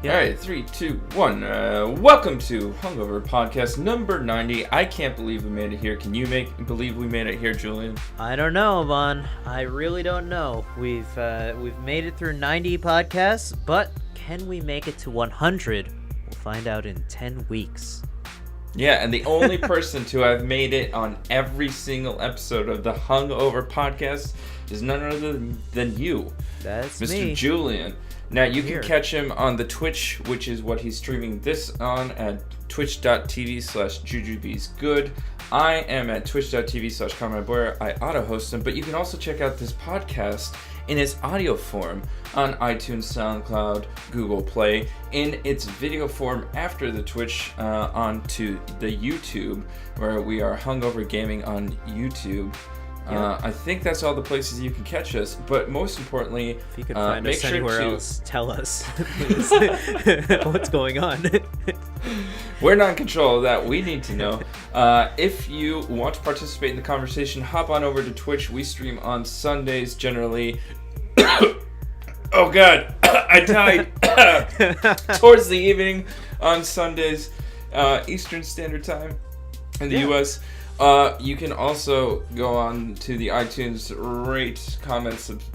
All right, 3, 2, 1. Welcome to Hungover podcast number 90. I can't believe we made it here. Can you believe we made it here, Julien? I don't know, Ivan. I really don't know. We've made it through 90 podcasts, but can we make it to 100? We'll find out in 10 weeks. Yeah, and the only person to have made it on every single episode of the Hungover podcast is none other than you. That's Mr. me. Julien. Now, you Here. can catch him on the Twitch, which is what he's streaming this on, at twitch.tv/jujubesgood. I am at twitch.tv/commonboyer. I auto-host him, but you can also check out this podcast in its audio form on iTunes, SoundCloud, Google Play, in its video form after the Twitch onto the YouTube, where we are Hungover Gaming on YouTube. Yeah. I think that's all the places you can catch us, but most importantly, If you could find us sure anywhere else, tell us please, what's going on. We're not in control of that. We need to know. If you want to participate in the conversation, hop on over to Twitch. We stream on Sundays generally. Oh God, I died. Towards the evening on Sundays, Eastern Standard Time in the U.S. You can also go on to the iTunes, rate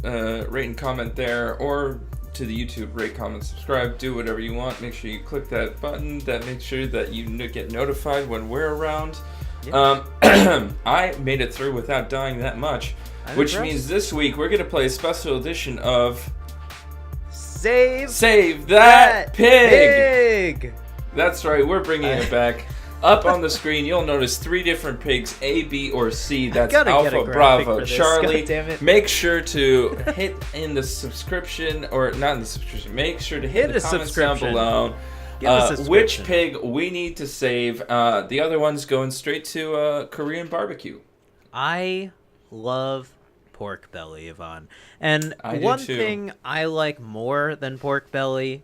and comment there, or to the YouTube, rate, comment, subscribe, do whatever you want. Make sure you click that button. That makes sure that you get notified when we're around. Yeah. I made it through without dying that much, which means this week we're going to play a special edition of Save That Pig! That's right, we're bringing it back. Up on the screen, you'll notice 3 different pigs, A, B, or C. That's Alpha, Bravo, Charlie. Make sure to hit in the subscription, or not in the subscription. Make sure to hit the comments down below. Which pig we need to save. The other one's going straight to Korean barbecue. I love pork belly, Ivan. And one thing I like more than pork belly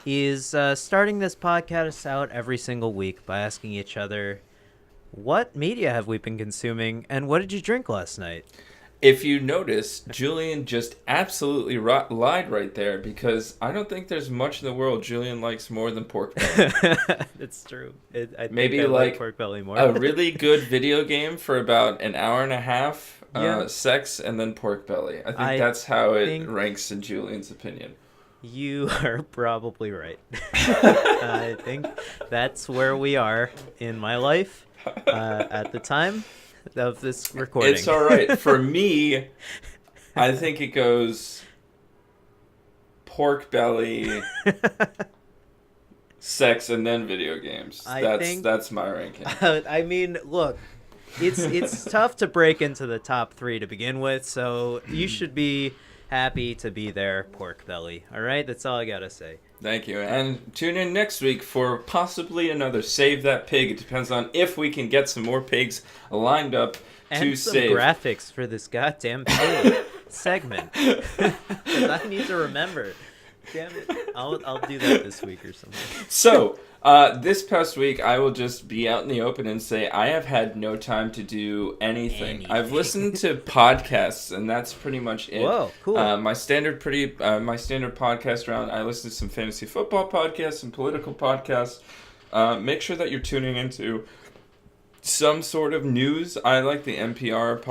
is starting this podcast out every single week by asking each other, what media have we been consuming, and what did you drink last night? If you notice, Julien just absolutely lied right there, because I don't think there's much in the world Julien likes more than pork belly. It's true. Maybe I like pork belly more. A really good video game for about an hour and a half, sex, and then pork belly. I think that's how it ranks in Julien's opinion. You are probably right. I think that's where we are in my life at the time of this recording. It's all right. For me, I think it goes pork belly, sex, and then video games. That's my ranking. I mean, look, it's tough to break into the top 3 to begin with, so you should be happy to be there, pork belly. All right, that's all I gotta say. Thank you, and tune in next week for possibly another Save That Pig. It depends on if we can get some more pigs lined up to save. And some graphics for this goddamn pig segment. 'Cause I need to remember. Damn it, I'll do that this week or something. So, this past week, I will just be out in the open and say I have had no time to do anything. I've listened to podcasts, and that's pretty much it. Whoa, cool. My standard podcast round, I listen to some fantasy football podcasts, some political podcasts. Make sure that you're tuning into some sort of news. I like the NPR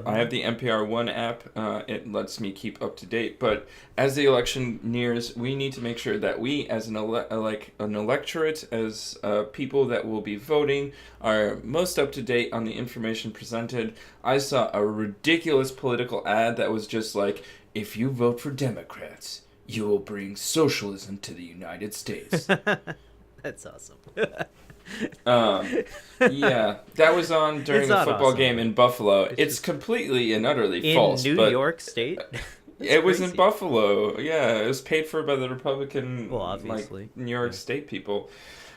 I have the NPR One app. It lets me keep up to date. But as the election nears, we need to make sure that we, as an electorate, as people that will be voting, are most up to date on the information presented. I saw a ridiculous political ad that was just like, if you vote for Democrats, you will bring socialism to the United States. That's awesome. Yeah, that was on during a football game in Buffalo. It's completely and utterly false. In New York State? It was in Buffalo. Yeah, it was paid for by the Republican, obviously, New York State people.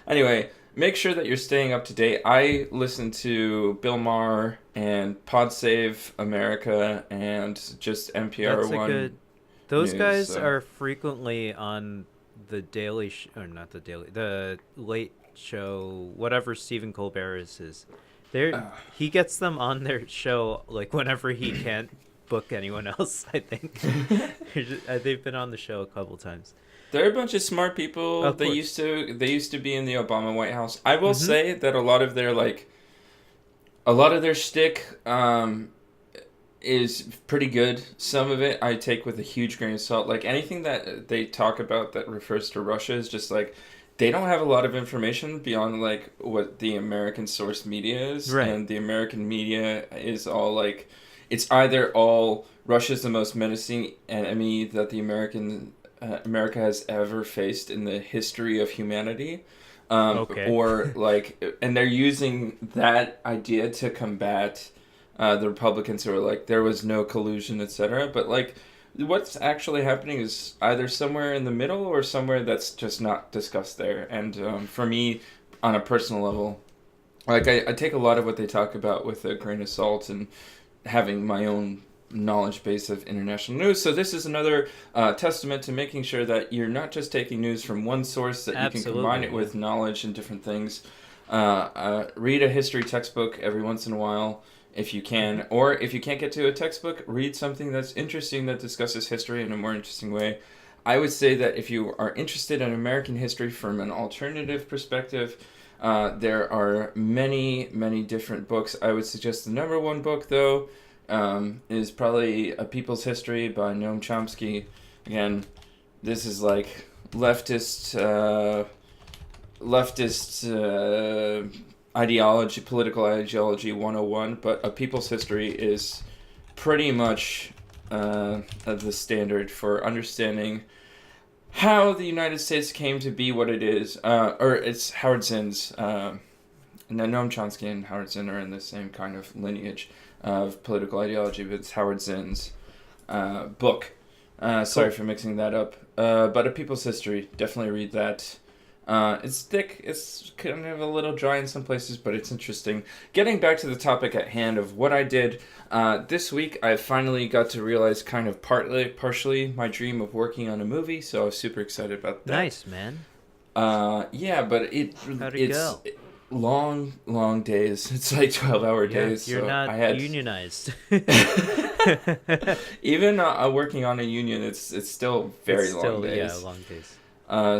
Anyway, make sure that you're staying up to date. I listen to Bill Maher and Pod Save America and just NPR One. Those guys are frequently on the Daily or not the Daily, the Late Show, whatever Stephen Colbert is. He gets them on their show like whenever he can't book anyone else. I think they've been on the show a couple times. They're a bunch of smart people. Of They course. used to be in the Obama White House. I will Mm-hmm. say that a lot of their shtick is pretty good. Some of it I take with a huge grain of salt. Like anything that they talk about that refers to Russia is just like they don't have a lot of information beyond like what the American source media is, Right. and the American media is all like it's either all Russia's the most menacing enemy that the America has ever faced in the history of humanity. Okay. Or like, and they're using that idea to combat the Republicans who are like there was no collusion, etc. But like, what's actually happening is either somewhere in the middle or somewhere that's just not discussed there. And for me, on a personal level, like I take a lot of what they talk about with a grain of salt and having my own knowledge base of international news. So this is another testament to making sure that you're not just taking news from one source, that you can combine it with knowledge and different things. Read a history textbook every once in a while if you can, or if you can't get to a textbook, read something that's interesting that discusses history in a more interesting way. I would say that if you are interested in American history from an alternative perspective, there are many, many different books. I would suggest the number one book, though, is probably A People's History by Noam Chomsky. Again, this is like leftist ideology, political ideology 101, but A People's History is pretty much the standard for understanding how the United States came to be what it is. Or it's Howard Zinn's. Noam Chomsky and Howard Zinn are in the same kind of lineage of political ideology, but it's Howard Zinn's book. Sorry for mixing that up. But A People's History, definitely read that. It's thick, it's kind of a little dry in some places, but it's interesting. Getting back to the topic at hand of what I did this week, I finally got to realize kind of partially my dream of working on a movie, so I was super excited about that. Nice, man. Yeah, but How'd it it's go? long days. It's like 12-hour days. You're so not I had unionized. even working on a union, it's still very long days. Yeah, long days.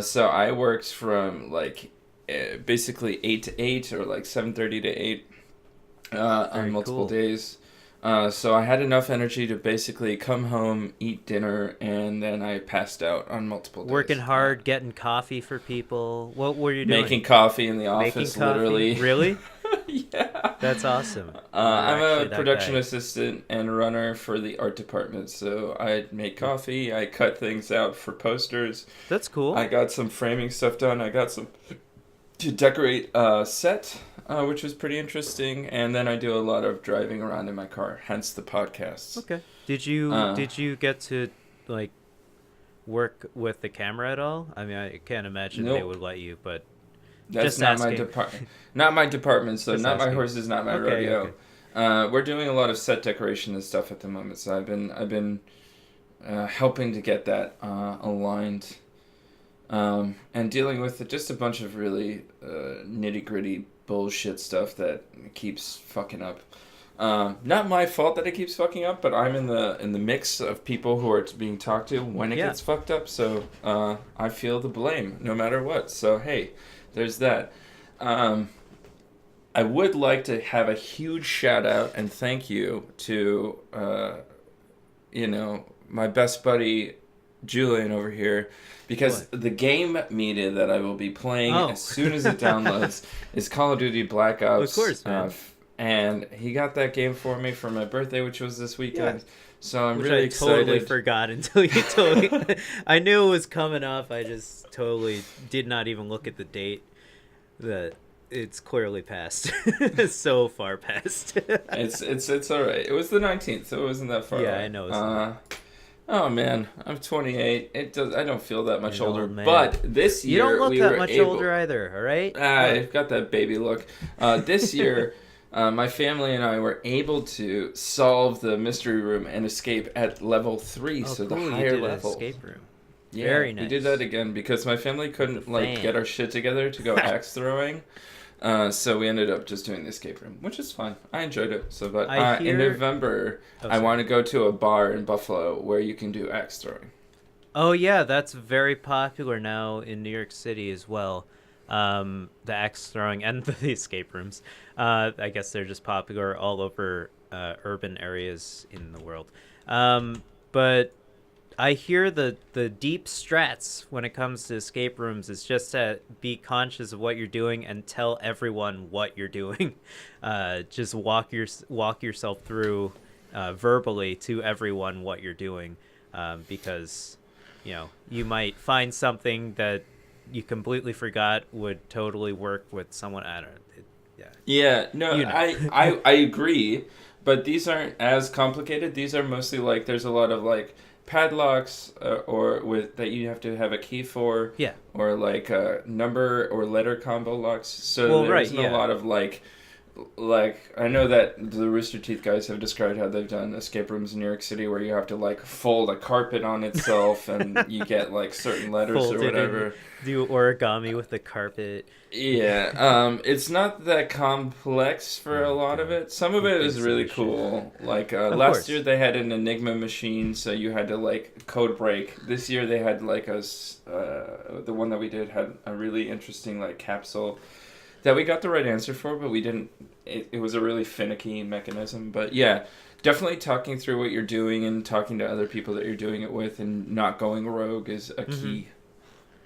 So I worked from like basically 8 to 8 or like 7:30 to 8 on multiple days. So I had enough energy to basically come home, eat dinner, and then I passed out on multiple days. Working hard, getting coffee for people. What were you doing? Making coffee in the office, literally. Really? Yeah. That's awesome. I'm a production assistant and runner for the art department, so I make coffee, I cut things out for posters. That's cool. I got some framing stuff done, I got some to decorate set, which was pretty interesting, and then I do a lot of driving around in my car, hence the podcast. Okay. Did you get to like work with the camera at all? I mean, I can't imagine they would let you, but that's just not asking. my department. Not my department, so Just not asking. my horses, not my rodeo. Okay. We're doing a lot of set decoration and stuff at the moment, so I've been helping to get that aligned. And dealing with just a bunch of really nitty-gritty bullshit stuff that keeps fucking up. Not my fault that it keeps fucking up, but I'm in the mix of people who are being talked to when it gets fucked up, so I feel the blame no matter what. So hey, there's that. I would like to have a huge shout out and thank you to my best buddy Julien over here, because the game media that I will be playing as soon as it downloads is Call of Duty Black Ops. Of course, man. And he got that game for me for my birthday, which was this weekend. Yeah. So I'm really excited. I totally forgot until you told me. I knew it was coming up. I just totally did not even look at the date. That it's clearly past. So far past. It's all right. It was the 19th, so it wasn't that far. Yeah, I know. Oh man, I'm 28. I don't feel that much older. But this year you don't look that much older either. All right. I've got that baby look. This year, my family and I were able to solve the mystery room and escape at level 3, so cool. the higher level. Escape room. Yeah, very nice. We did that again because my family couldn't get our shit together to go axe throwing. So we ended up just doing the escape room, which is fun. I enjoyed it. So, but in November, I want to go to a bar in Buffalo where you can do axe throwing. Oh yeah, that's very popular now in New York City as well. The axe throwing and the escape rooms. I guess they're just popular all over urban areas in the world. But I hear the deep strats when it comes to escape rooms is just to be conscious of what you're doing and tell everyone what you're doing. Just walk yourself through verbally to everyone what you're doing, because you might find something that you completely forgot would totally work with someone. I don't know. Yeah. Yeah, no, I agree, but these aren't as complicated. These are mostly like there's a lot of like padlocks or with that you have to have a key for, Yeah. or like number or letter combo locks. So Well, there right. isn't a Yeah. lot of like I know that the Rooster Teeth guys have described how they've done escape rooms in New York City where you have to like fold a carpet on itself and you get like certain letters Fold or it whatever. and do origami with the carpet. Yeah, it's not that complex for a Oh lot of god. it. Some of You it big is really piece of shit. cool. Like Of last course. year they had an Enigma machine, so you had to like code break. This year they had like the one that we did had a really interesting like capsule that we got the right answer for, but we didn't. It was a really finicky mechanism. But yeah, definitely talking through what you're doing and talking to other people that you're doing it with and not going rogue is a key.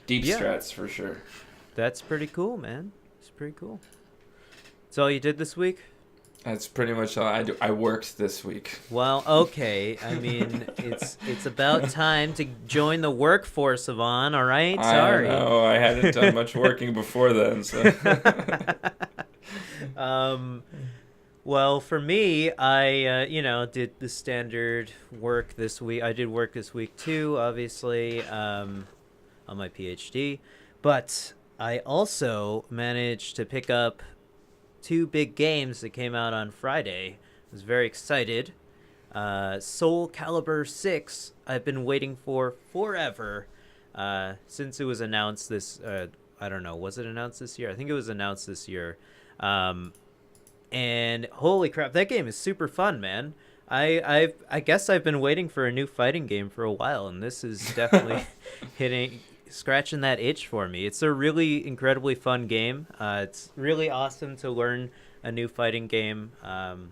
Deep Yeah. strats for sure. That's pretty cool, man. It's pretty cool. That's all you did this week? That's pretty much all I do. I worked this week. Well, okay. I mean, it's about time to join the workforce, Yvonne, all right? Sorry. I know. I hadn't done much working before then, so. Well, for me, I did the standard work this week. I did work this week too, obviously, on my PhD, but I also managed to pick up 2 big games that came out on Friday. I was very excited. Soul Calibur 6, I've been waiting for forever, since it was announced this. I don't know, was it announced this year? I think it was announced this year. And holy crap, that game is super fun, man. I guess I've been waiting for a new fighting game for a while, and this is definitely scratching that itch for me. It's a really incredibly fun game. It's really awesome to learn a new fighting game, and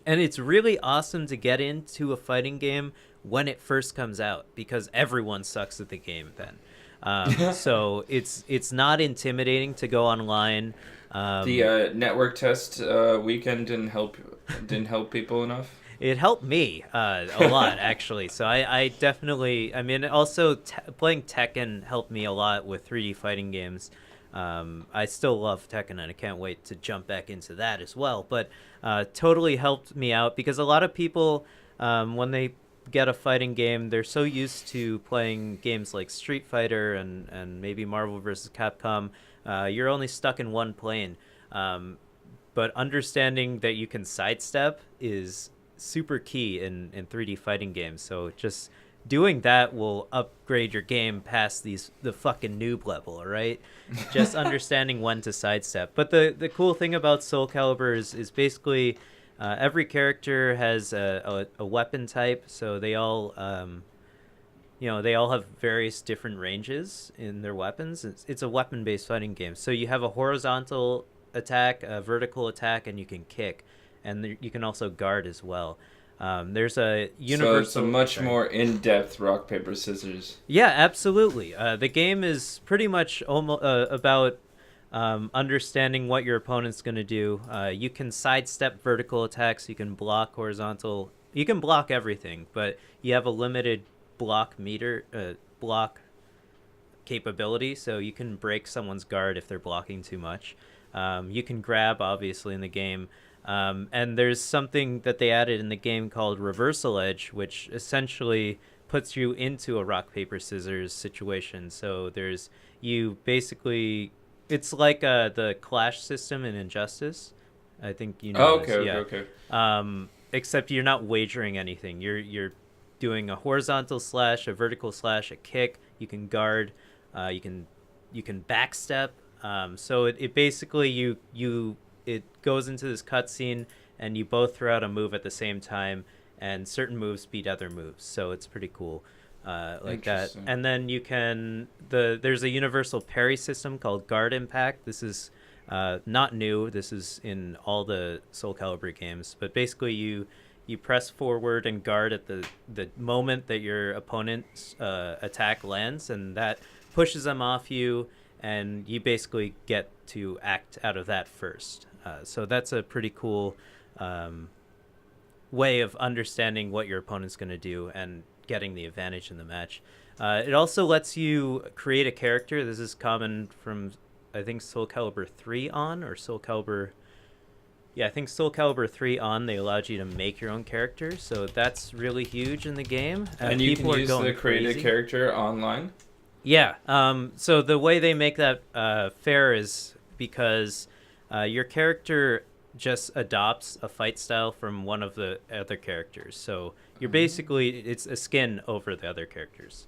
it's really awesome to get into a fighting game when it first comes out because everyone sucks at the game then. So it's not intimidating to go online. The network test weekend didn't help people enough. It helped me a lot, actually. So I definitely, I mean, also playing Tekken helped me a lot with 3D fighting games. I still love Tekken, and I can't wait to jump back into that as well. But totally helped me out because a lot of people, when they get a fighting game, they're so used to playing games like Street Fighter and maybe Marvel vs. Capcom. You're only stuck in one plane. But understanding that you can sidestep is super key in 3D fighting games. So just doing that will upgrade your game past the fucking noob level, all right? Just understanding when to sidestep. But the cool thing about Soul Calibur is basically every character has a weapon type, so they all they all have various different ranges in their weapons. It's a weapon-based fighting game. So you have a horizontal attack, a vertical attack, and you can kick. And you can also guard as well. There's a universal. So it's a much more in-depth rock paper scissors. Yeah, absolutely. The game is pretty much almost about understanding what your opponent's going to do. You can sidestep vertical attacks. You can block horizontal. You can block everything, but you have a limited block capability. So you can break someone's guard if they're blocking too much. You can grab, obviously, in the game. And there's something that they added in the game called Reversal Edge, which essentially puts you into a rock, paper, scissors situation. So it's like the clash system in Injustice. I think you know. Okay. Except you're not wagering anything. You're doing a horizontal slash, a vertical slash, a kick. You can guard. You can backstep. So it basically it goes into this cutscene, and you both throw out a move at the same time, and certain moves beat other moves. So it's pretty cool. like that. Interesting. And then you can there's a universal parry system called Guard Impact. This is not new. This is in all the Soul Calibur games. But basically, you press forward and guard at the moment that your opponent's attack lands, and that pushes them off you, and you basically get to act out of that first. So that's a pretty cool way of understanding what your opponent's going to do and getting the advantage in the match. It also lets you create a character. This is common from, I think, Soul Calibur 3 on, or Soul Calibur... Yeah, I think Soul Calibur 3 on, they allowed you to make your own character, so that's really huge in the game. And you can use the create a character online? Yeah, so the way they make that fair is because your character just adopts a fight style from one of the other characters. So you're basically, it's a skin over the other characters.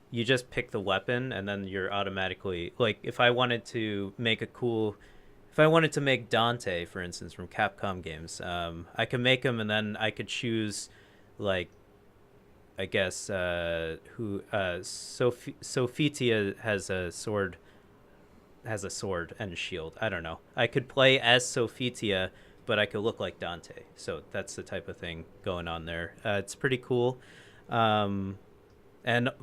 You just pick the weapon, and then you're automatically, like, if I wanted to make Dante, for instance, from Capcom games, I could make him, and then I could choose, like, I guess, Sophitia has a sword and a shield. I don't know. I could play as Sophitia, but I could look like Dante. So that's the type of thing going on there. It's pretty cool. And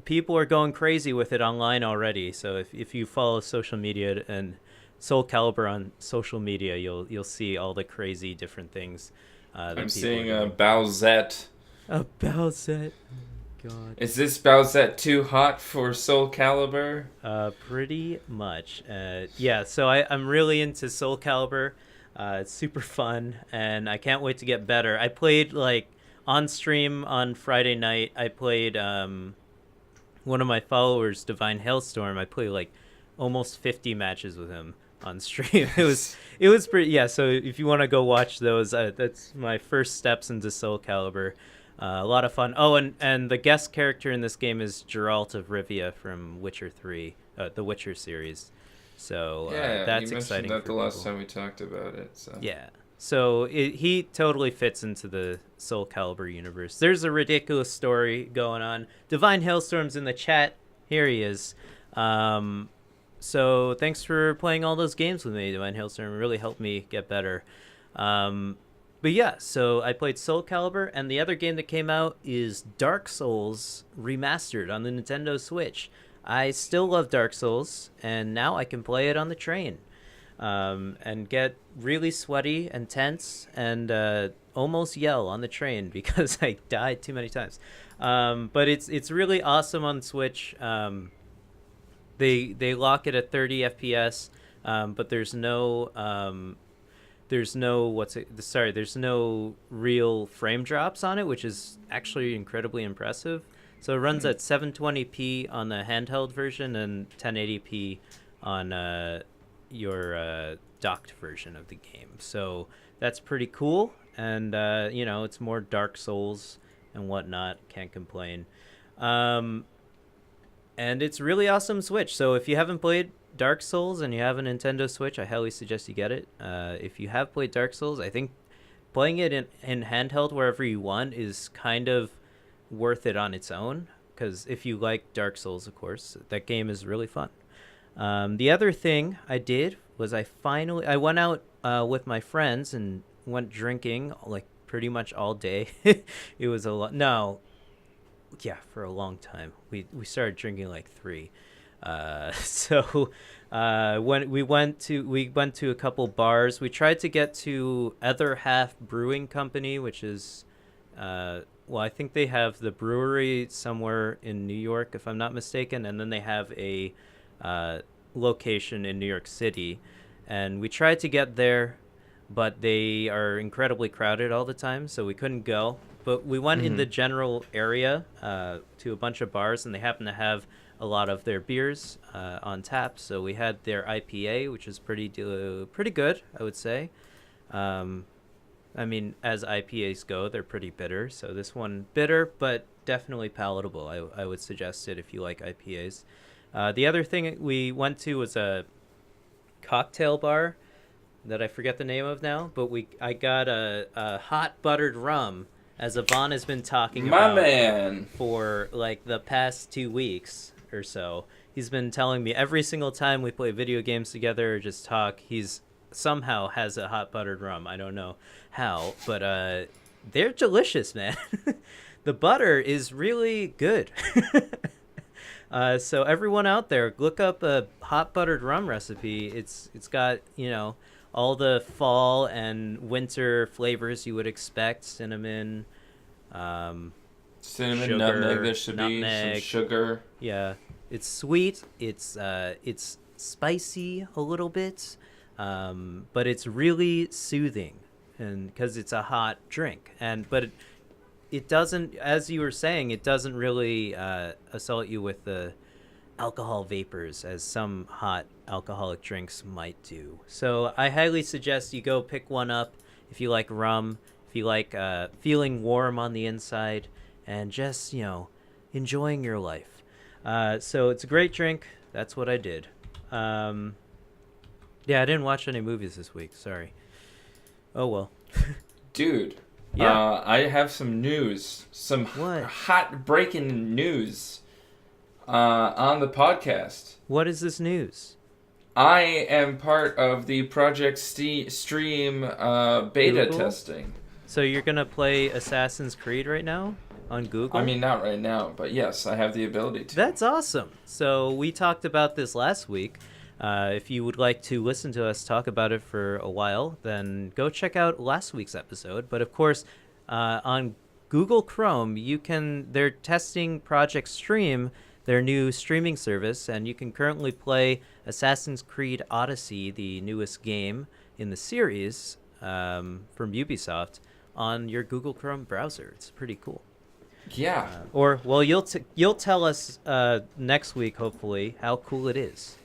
people are going crazy with it online already. So if you follow social media and Soul Calibur on social media, you'll see all the crazy different things. I'm seeing a Bowsette. A Bowsette. God. Is this Bowsette too hot for Soul Calibur? Pretty much. Yeah, so I'm really into Soul Calibur. It's super fun, and I can't wait to get better. I played, like, on stream on Friday night. I played one of my followers, Divine Hailstorm. I played, like, almost 50 matches with him on stream. It was pretty, yeah, so if you want to go watch those, that's my first steps into Soul Calibur. A lot of fun. Oh, and the guest character in this game is Geralt of Rivia from Witcher 3, the Witcher series. So that's exciting. You mentioned that the last time we talked about it. So. Yeah. So he totally fits into the Soul Calibur universe. There's a ridiculous story going on. Divine Hailstorm's in the chat. Here he is. So thanks for playing all those games with me, Divine Hailstorm. It really helped me get better. But yeah, so I played Soul Calibur, and the other game that came out is Dark Souls Remastered on the Nintendo Switch. I still love Dark Souls, and now I can play it on the train, and get really sweaty and tense and almost yell on the train because I died too many times. But it's really awesome on Switch. They lock it at 30 FPS, but there's no real frame drops on it, which is actually incredibly impressive. So it runs at 720p on the handheld version and 1080p on your docked version of the game. So that's pretty cool, and it's more Dark Souls and whatnot. Can't complain. And it's really awesome Switch. So if you haven't played Dark Souls and you have a Nintendo Switch, I highly suggest you get it. If you have played Dark Souls, I think playing it in handheld wherever you want is kind of worth it on its own, because if you like Dark Souls, of course, that game is really fun. The other thing I did was I went out with my friends and went drinking, like, pretty much all day. It was for a long time. We started drinking like 3. When we went to a couple bars. We tried to get to Other Half Brewing Company, which is I think they have the brewery somewhere in New York, if I'm not mistaken, and then they have a location in New York City. And we tried to get there, but they are incredibly crowded all the time, so we couldn't go. But we went in the general area to a bunch of bars, and they happen to have a lot of their beers on tap. So we had their IPA, which is pretty good, I would say. I mean, as IPAs go, they're pretty bitter. So this one, bitter, but definitely palatable. I would suggest it if you like IPAs. The other thing we went to was a cocktail bar that I forget the name of now, but I got a hot buttered rum as Ivan has been talking My about man. for like the past 2 weeks or so. He's been telling me every single time we play video games together or just talk, he's somehow has a hot buttered rum. I don't know how, but they're delicious, man. The butter is really good. So everyone out there, look up a hot buttered rum recipe. It's got, all the fall and winter flavors you would expect: cinnamon, Cinnamon, sugar, nutmeg. There should be nutmeg. some sugar. Yeah, it's sweet. It's spicy a little bit, but it's really soothing, and because it's a hot drink, but it doesn't, as you were saying, it doesn't really assault you with the alcohol vapors as some hot alcoholic drinks might do. So I highly suggest you go pick one up if you like rum, if you like feeling warm on the inside, and just, enjoying your life. So it's a great drink. That's what I did. Yeah, I didn't watch any movies this week. Sorry. Oh, well. Dude. Yeah. I have some news. Some hot breaking news on the podcast. What is this news? I am part of the Project Stream beta Google? testing. So you're going to play Assassin's Creed right now on Google? I mean, not right now, but yes, I have the ability to. That's awesome. So we talked about this last week. If you would like to listen to us talk about it for a while, then go check out last week's episode. But of course, on Google Chrome, they're testing Project Stream, their new streaming service, and you can currently play Assassin's Creed Odyssey, the newest game in the series from Ubisoft, on your Google Chrome browser. It's pretty cool. Yeah. You'll tell us next week, hopefully, how cool it is.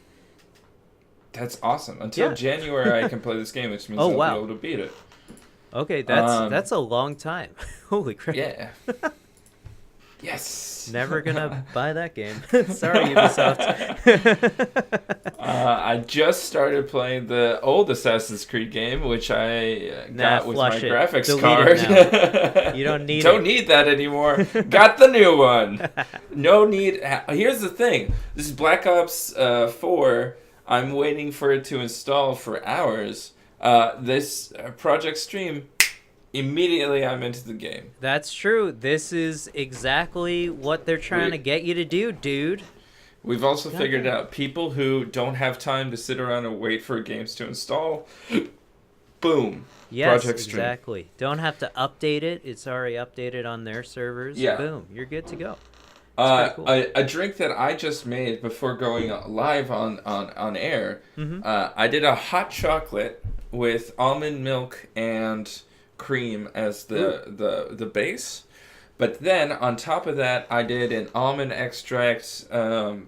That's awesome. Until January, I can play this game, which means I'll be able to beat it. Okay, that's a long time. Holy crap. Yeah. Yes. Never gonna buy that game. Sorry, Ubisoft. I just started playing the old Assassin's Creed game, which I got with my graphics Delete card. You don't need Don't need that anymore. Got the new one. No need. Here's the thing. This is Black Ops 4. I'm waiting for it to install for hours. This Project Stream, immediately I'm into the game. That's true. This is exactly what they're trying to get you to do, dude. We've also figured out people who don't have time to sit around and wait for games to install. Boom. Yes, Project Stream. exactly. Don't have to update it. It's already updated on their servers. Yeah. Boom. You're good to go. Cool. A drink that I just made before going live on air. Mm-hmm. I did a hot chocolate with almond milk and cream as the base, but then on top of that I did an almond extract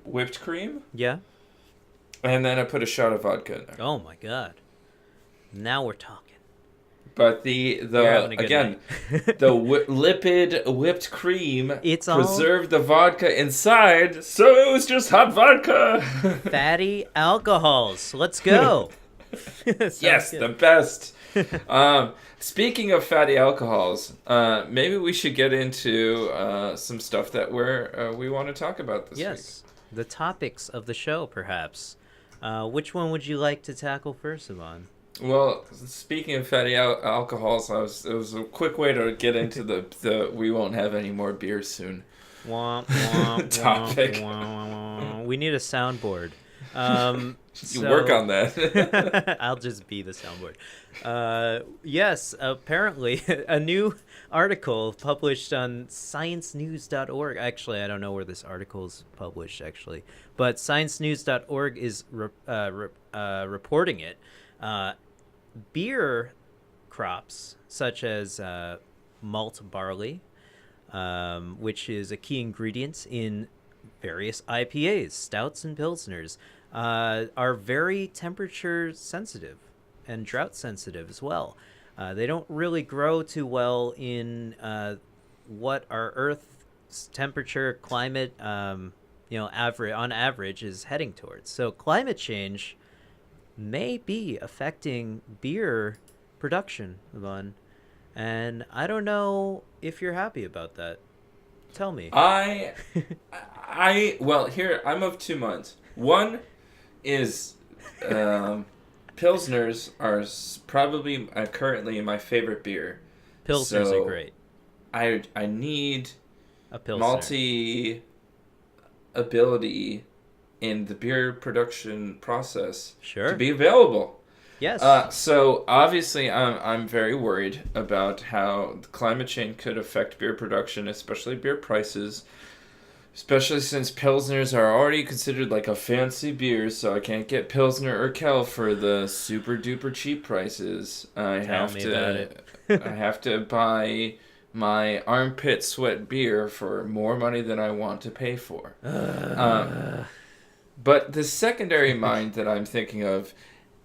whipped cream. Yeah. And then I put a shot of vodka in there. Oh my god. Now we're talking. But the lipid whipped cream preserved the vodka inside, so it was just hot vodka. Fatty alcohols. Let's go. Yes, good. The best. Speaking of fatty alcohols, maybe we should get into some stuff that we want to talk about this week. Yes, the topics of the show, perhaps. Which one would you like to tackle first, Ivan? Well, speaking of fatty alcohols, it was a quick way to get into the we won't have any more beer soon topic. We need a soundboard. You work on that. I'll just be the soundboard. Yes, apparently a new article published on sciencenews.org. Actually, I don't know where this article is published, actually. But sciencenews.org is reporting it. Beer crops, such as malt barley, which is a key ingredient in various IPAs, stouts, and pilsners, are very temperature sensitive and drought sensitive as well. They don't really grow too well in what our Earth's temperature, climate, on average is heading towards. So climate change may be affecting beer production, Ivan. And I don't know if you're happy about that. Tell me. Well, here I'm of two minds. One is Pilsners are probably currently my favorite beer. Pilsners are So great. I need A Pilsner. multi ability in the beer production process Sure. to be available. Yes. So obviously, I'm very worried about how the climate change could affect beer production, especially beer prices. Especially since Pilsners are already considered like a fancy beer, so I can't get Pilsner or Kel for the super duper cheap prices. Tell me about it. I have to buy my armpit sweat beer for more money than I want to pay for. But the secondary mind that I'm thinking of,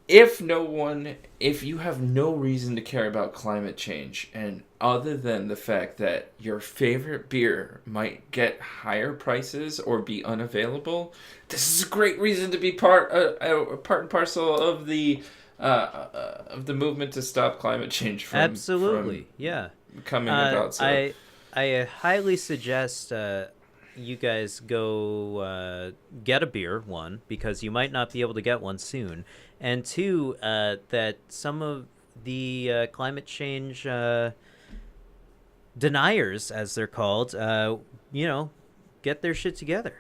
if you have no reason to care about climate change, and other than the fact that your favorite beer might get higher prices or be unavailable, this is a great reason to be part and parcel of the movement to stop climate change Absolutely. Yeah. coming about. So. I highly suggest you guys go get a beer, one, because you might not be able to get one soon, and two, that some of the climate change deniers, as they're called, get their shit together.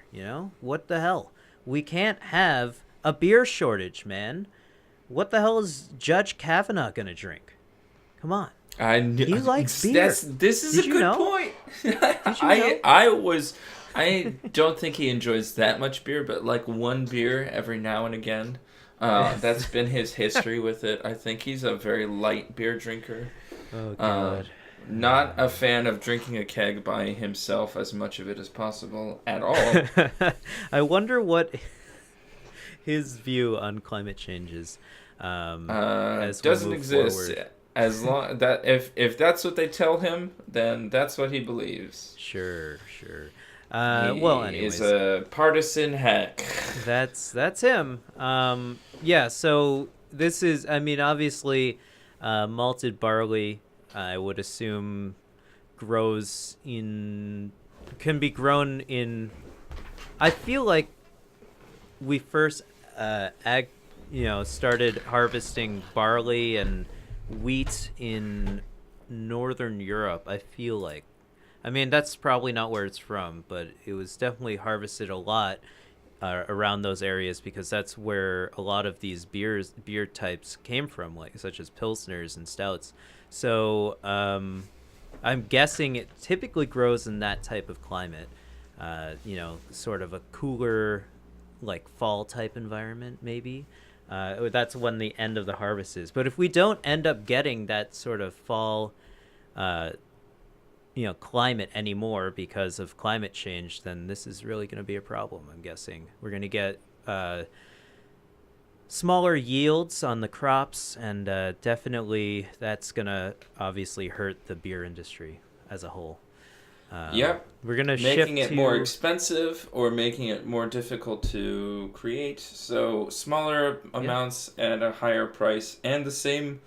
What the hell? We can't have a beer shortage, man. What the hell is Judge Kavanaugh gonna drink? Come on. He likes beer. This is a good point. I don't think he enjoys that much beer, but like one beer every now and again. That's been his history with it. I think he's a very light beer drinker. Oh, God. Not a fan of drinking a keg by himself, as much of it as possible at all. I wonder what his view on climate change is. As doesn't exist. Forward. As long that if that's what they tell him, then that's what he believes. Sure. Well, anyways, he's a partisan hack. That's him. Yeah. So this is, obviously, malted barley. I would assume can be grown in. I feel like we first started harvesting barley and wheat in Northern Europe. I feel like, that's probably not where it's from, but it was definitely harvested a lot around those areas, because that's where a lot of these beer types came from, like such as pilsners and stouts. So I'm guessing it typically grows in that type of climate, sort of a cooler, like fall type environment, maybe. That's when the end of the harvest is. But if we don't end up getting that sort of fall, climate anymore because of climate change, then this is really going to be a problem. I'm guessing we're going to get smaller yields on the crops, and definitely that's going to obviously hurt the beer industry as a whole. Yep. We're going to making it more expensive or making it more difficult to create. So smaller amounts at a higher price and the same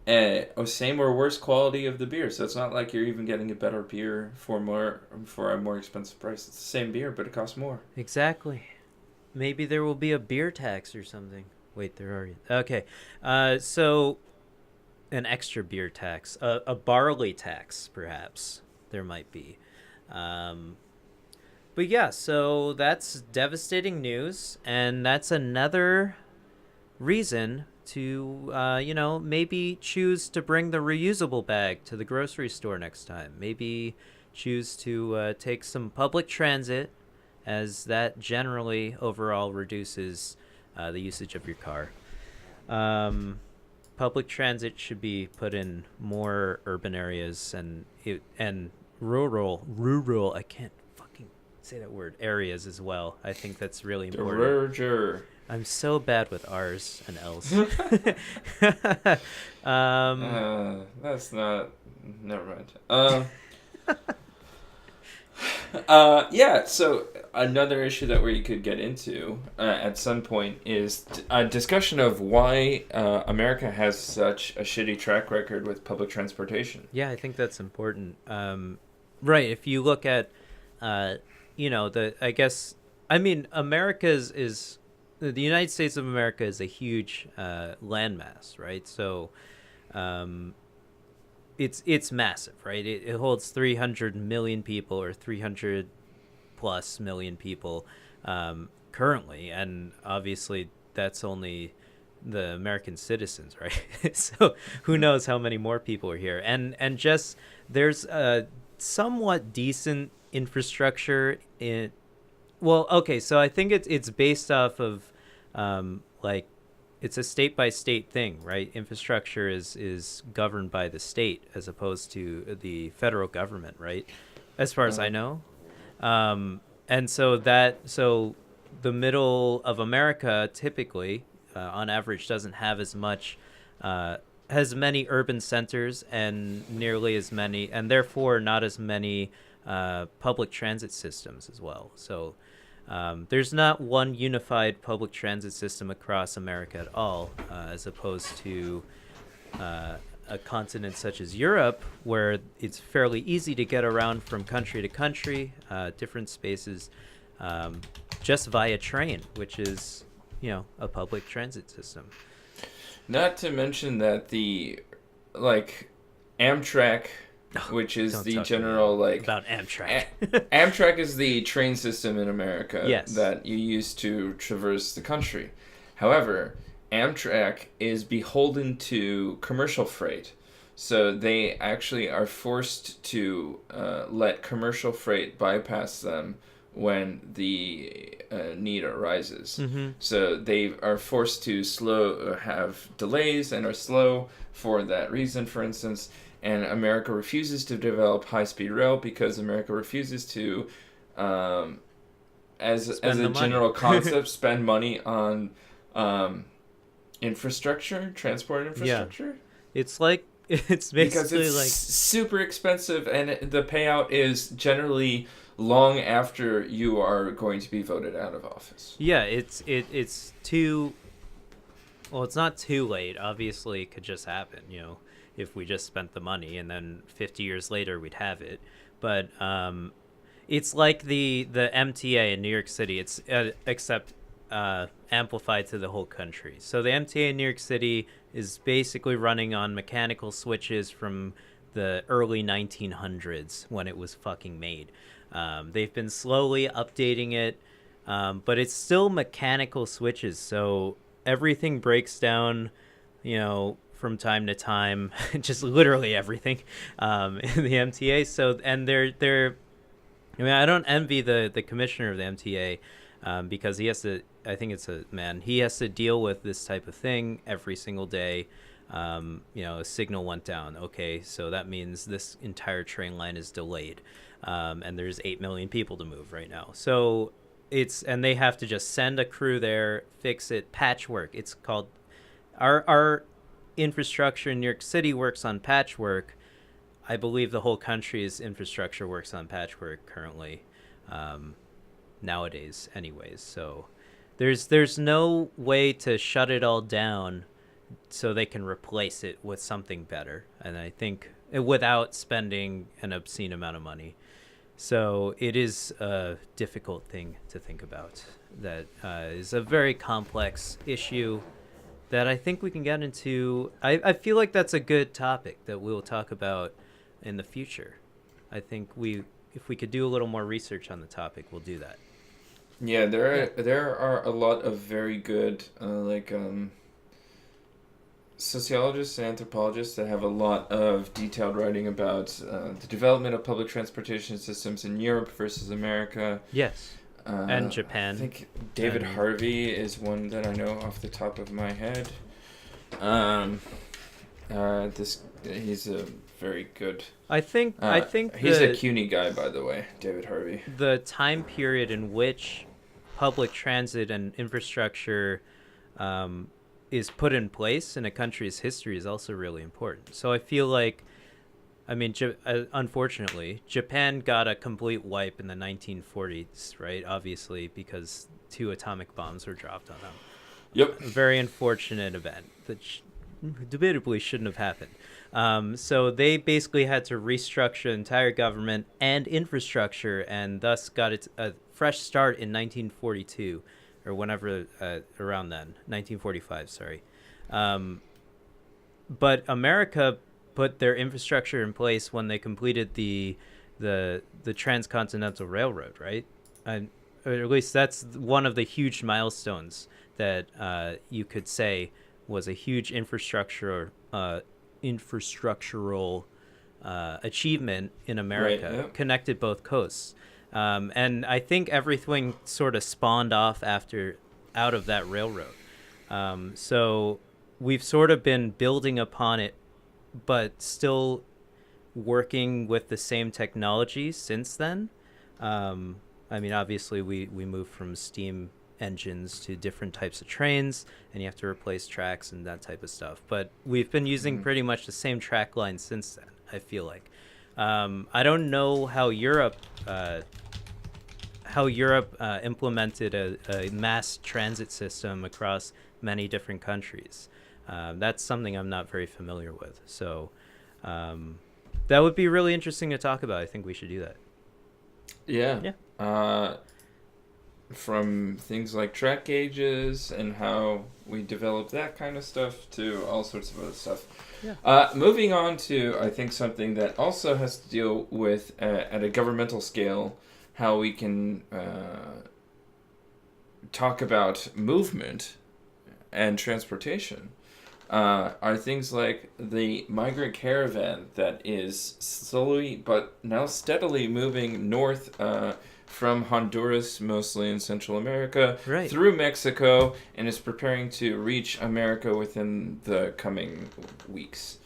or worse quality of the beer. So it's not like you're even getting a better beer for a more expensive price. It's the same beer, but it costs more. Exactly. Maybe there will be a beer tax or something. Wait, there are. Okay. So an extra beer tax, a barley tax, perhaps. There might be. But yeah, so that's devastating news, and that's another reason to maybe choose to bring the reusable bag to the grocery store next time. Maybe choose to take some public transit, as that generally overall reduces the usage of your car. Public transit should be put in more urban areas and rural, I can't fucking say that word, areas as well. I think that's really important. I'm so bad with R's and L's. That's not... Never mind. Yeah, so another issue that we could get into at some point is a discussion of why America has such a shitty track record with public transportation. Yeah, I think that's important. Right. If you look at, I mean, America's is the United States of America is a huge landmass, right? So, um, it's massive, right? It holds 300 million people or 300 plus million people currently, and obviously that's only the American citizens, right? So who knows how many more people are here, and just there's a somewhat decent infrastructure in. Well, okay, so I think it's based off of like it's a state by state thing, right? Infrastructure is governed by the state as opposed to the federal government, right? As far as I know. And so the middle of America typically, on average, doesn't have as many urban centers and nearly as many, and therefore not as many public transit systems as well. So there's not one unified public transit system across America at all, as opposed to a continent such as Europe, where it's fairly easy to get around from country to country, different spaces, just via train, which is, a public transit system. Not to mention that Amtrak, which is the general about Amtrak. Amtrak is the train system in America Yes. that you use to traverse the country. However, Amtrak is beholden to commercial freight. So they actually are forced to let commercial freight bypass them when the need arises. Mm-hmm. So they are forced to have delays and are slow for that reason, for instance. And America refuses to develop high-speed rail because America refuses to, as a general concept, spend money on infrastructure, transport infrastructure. Yeah. It's basically because it's super expensive, and the payout is generally long after you are going to be voted out of office. Yeah, it's too. Well, it's not too late. Obviously, it could just happen. If we just spent the money and then 50 years later we'd have it. But it's like the MTA in New York City. It's except amplified to the whole country. So the MTA in New York City is basically running on mechanical switches from the early 1900s when it was fucking made. They've been slowly updating it, but it's still mechanical switches. So everything breaks down, from time to time, just literally everything in the MTA. So, and they're I don't envy the commissioner of the MTA because he has to, I think it's a man, he has to deal with this type of thing every single day. A signal went down. Okay, so that means this entire train line is delayed. And there's 8 million people to move right now. So and they have to just send a crew there, fix it, patchwork. It's called, our infrastructure in New York City works on patchwork. I believe the whole country's infrastructure works on patchwork currently, nowadays anyways. So there's no way to shut it all down so they can replace it with something better. And I think without spending an obscene amount of money. So it is a difficult thing to think about. That is a very complex issue that I think we can get into. I feel like that's a good topic that we'll talk about in the future. I think if we could do a little more research on the topic, we'll do that. Yeah, there are a lot of very good sociologists and anthropologists that have a lot of detailed writing about the development of public transportation systems in Europe versus America. Yes. And Japan. I think David Harvey is one that I know off the top of my head. He's a very good. I think he's a CUNY guy, by the way, David Harvey. The time period in which public transit and infrastructure is put in place in a country's history is also really important. So I feel like I mean, unfortunately, Japan got a complete wipe in the 1940s, right? Obviously, because 2 atomic bombs were dropped on them. Yep. A very unfortunate event that debatably shouldn't have happened. So they basically had to restructure entire government and infrastructure, and thus got a fresh start in 1942, or whenever around then, 1945. Sorry, but America put their infrastructure in place when they completed the Transcontinental Railroad, right? And or at least that's one of the huge milestones that you could say was a huge infrastructural achievement in America, Right, yeah. Connected both coasts. And I think everything sort of spawned off out of that railroad. So we've sort of been building upon it, but still working with the same technology since then. I mean, obviously, we moved from steam engines to different types of trains, and you have to replace tracks and that type of stuff. But we've been using pretty much the same track line since then, I feel like. I don't know how Europe implemented a mass transit system across many different countries. That's something I'm not very familiar with. So that would be really interesting to talk about. I think we should do that. Yeah. From things like track gauges and how we develop that kind of stuff to all sorts of other stuff. Yeah. Moving on to, I think, something that also has to deal with, at a governmental scale, how we can talk about movement and transportation. Are things like the Migrant Caravan that is slowly but now steadily moving north from Honduras, mostly in Central America, right, through Mexico, and is preparing to reach America within the coming weeks.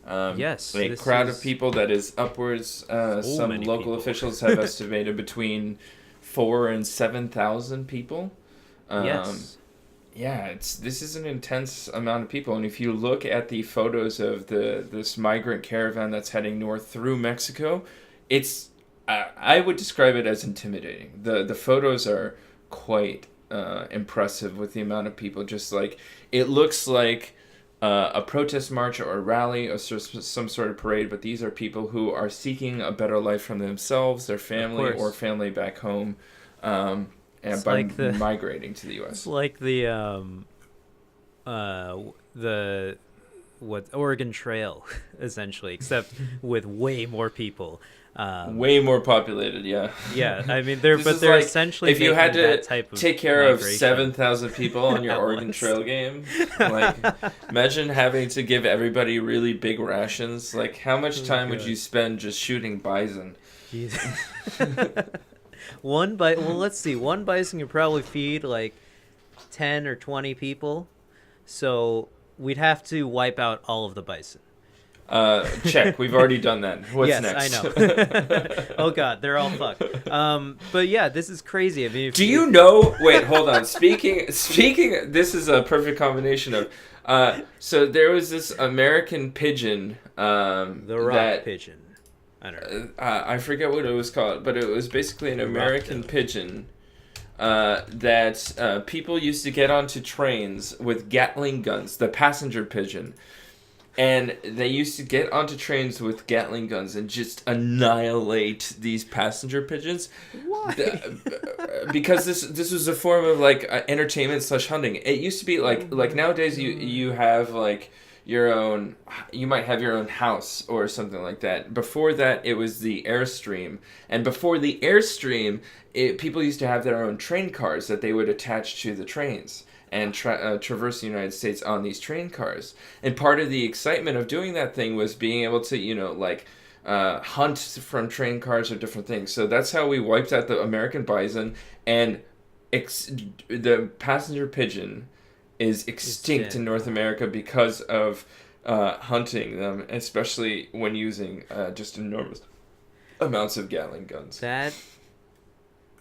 Yes. A crowd of people that is upwards, some local officials have estimated between 4,000 and 7,000 people. Yes. Yeah, this is an intense amount of people, and if you look at the photos of this migrant caravan that's heading north through Mexico, it's I would describe it as intimidating. The photos are quite impressive with the amount of people. Just like it looks like a protest march or a rally or some sort of parade, but these are people who are seeking a better life for themselves, their family, or family back home. And by migrating to the U.S. It's like the Oregon Trail, essentially, except with way more people. Way more populated, yeah. Yeah, I mean, they're like, essentially if you had to take care of migration. 7,000 people on your Oregon Trail game, like, imagine having to give everybody really big rations. Like, how much time would you spend just shooting bison? Well, let's see. One bison could probably feed like 10 or 20 people, so we'd have to wipe out all of the bison. Check. We've already done that. What's yes, next? I know. Oh God, they're all fucked. But yeah, this is crazy. I mean, do you know? Wait, hold on. Speaking. This is a perfect combination of. So there was this American pigeon. The rock pigeon. I don't know. I forget what it was called, but it was basically an American pigeon that people used to get onto trains with Gatling guns, the passenger pigeon. And they used to get onto trains with Gatling guns and just annihilate these passenger pigeons. Why? Because this was a form of like entertainment / hunting. It used to be like nowadays you have like your own, you might have your own house or something like that. Before that, it was the Airstream. And before the Airstream, people used to have their own train cars that they would attach to the trains and traverse the United States on these train cars. And part of the excitement of doing that thing was being able to, hunt from train cars or different things. So that's how we wiped out the American bison, and the passenger pigeon is extinct in North America because of hunting them, especially when using just enormous amounts of Gatling guns. That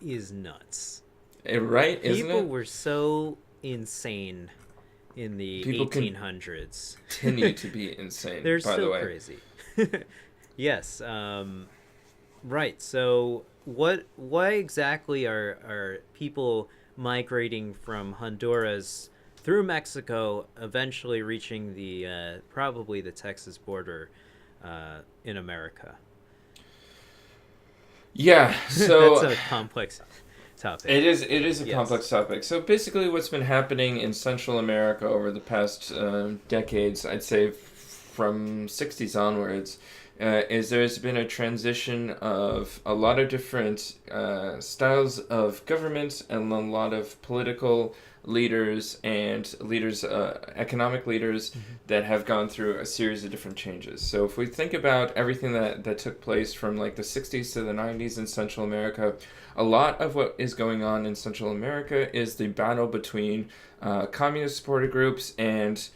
is nuts. Right? Isn't it? People were so insane in the 1800s. Continue to be insane. They're by the way. Crazy. Yes. Right. So, why exactly are people migrating from Honduras through Mexico, eventually reaching the probably the Texas border in America? Yeah, That's so a complex topic. it is a Yes. complex topic. So basically, what's been happening in Central America over the past decades, I'd say from '60s onwards, is there's been a transition of a lot of different styles of government and a lot of political leaders and economic leaders Hmm. that have gone through a series of different changes. So if we think about everything that took place from like the 60s to the 90s in Central America, a lot of what is going on in Central America is the battle between communist supported groups and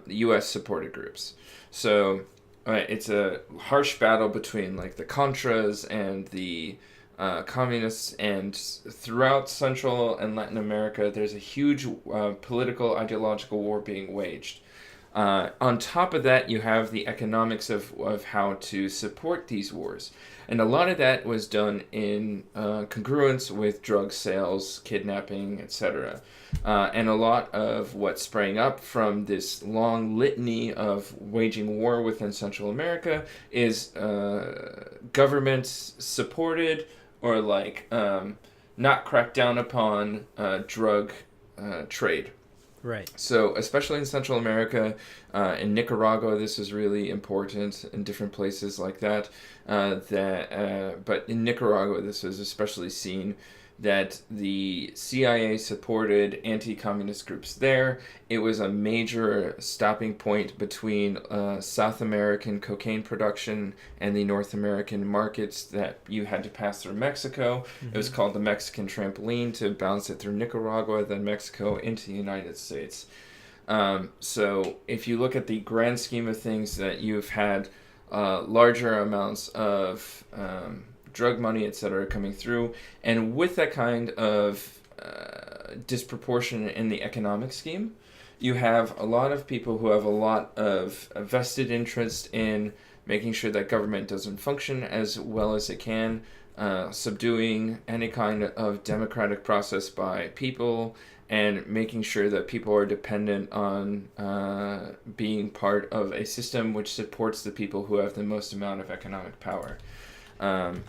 U.S. supported groups. So it's a harsh battle between like the Contras and the communists, and throughout Central and Latin America, there's a huge political ideological war being waged. On top of that, you have the economics of how to support these wars. And a lot of that was done in congruence with drug sales, kidnapping, etc. And a lot of what sprang up from this long litany of waging war within Central America is government supported or like not cracked down upon drug trade. Right. So, especially in Central America, in Nicaragua, this is really important. In different places like that, but in Nicaragua, this was especially seen that the CIA supported anti-communist groups there. It was a major stopping point between South American cocaine production and the North American markets that you had to pass through Mexico. Mm-hmm. It was called the Mexican trampoline to bounce it through Nicaragua, then Mexico into the United States. So if you look at the grand scheme of things, that you've had larger amounts of drug money, etc., coming through, and with that kind of disproportion in the economic scheme, you have a lot of people who have a lot of vested interest in making sure that government doesn't function as well as it can, subduing any kind of democratic process by people, and making sure that people are dependent on being part of a system which supports the people who have the most amount of economic power.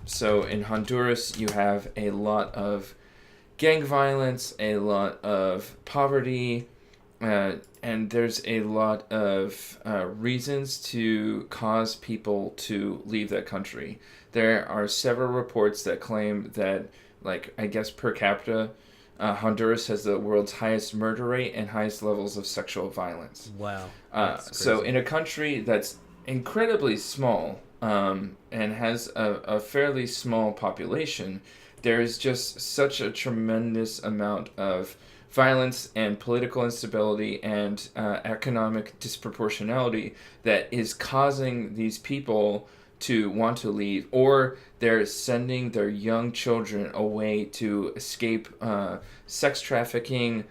So in Honduras, you have a lot of gang violence, a lot of poverty, and there's a lot of reasons to cause people to leave that country. There are several reports that claim that, like, I guess per capita, Honduras has the world's highest murder rate and highest levels of sexual violence. Wow. So in a country that's incredibly small and has a fairly small population, there is just such a tremendous amount of violence and political instability and economic disproportionality that is causing these people to want to leave, or they're sending their young children away to escape sex trafficking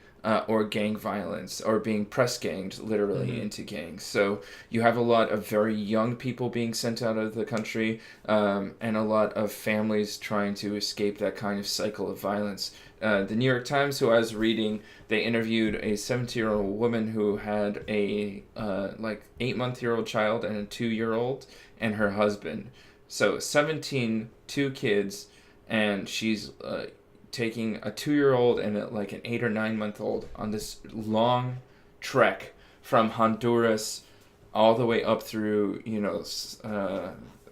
or gang violence, or being press ganged literally into gangs. So you have a lot of very young people being sent out of the country, and a lot of families trying to escape that kind of cycle of violence. The New York Times, who I was reading, they interviewed a 70-year-old woman who had a 8-month-old child and a 2-year-old, and her husband. So 17, 2 kids, and she's taking a 2-year-old and an 8 or 9-month-old on this long trek from Honduras all the way up through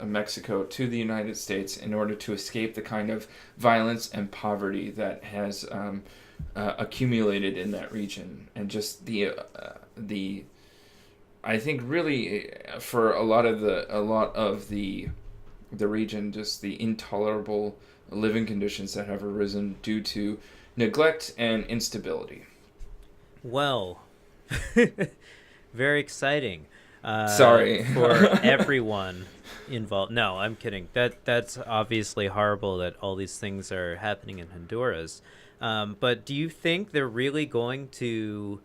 Mexico to the United States in order to escape the kind of violence and poverty that has accumulated in that region, and just the I think really for a lot of the region, just the intolerable living conditions that have arisen due to neglect and instability. Well, very exciting. Sorry. For everyone involved. No, I'm kidding. That's obviously horrible that all these things are happening in Honduras. But do you think they're really going to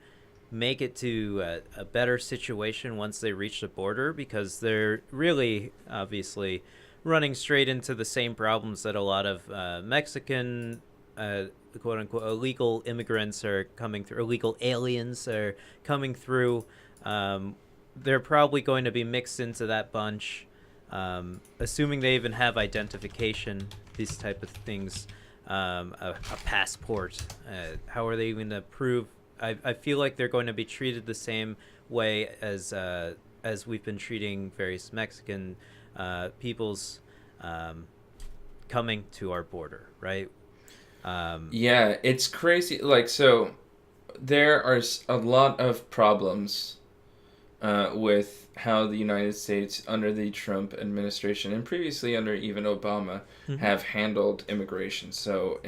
make it to a better situation once they reach the border, because they're really obviously running straight into the same problems that a lot of Mexican quote unquote illegal immigrants are coming through, illegal aliens are coming through. They're probably going to be mixed into that bunch, assuming they even have identification, these type of things, a passport. How are they going to prove? I feel like they're going to be treated the same way as we've been treating various Mexican peoples coming to our border, right? Yeah, it's crazy. Like, so there are a lot of problems with how the United States under the Trump administration and previously under even Obama have handled immigration. So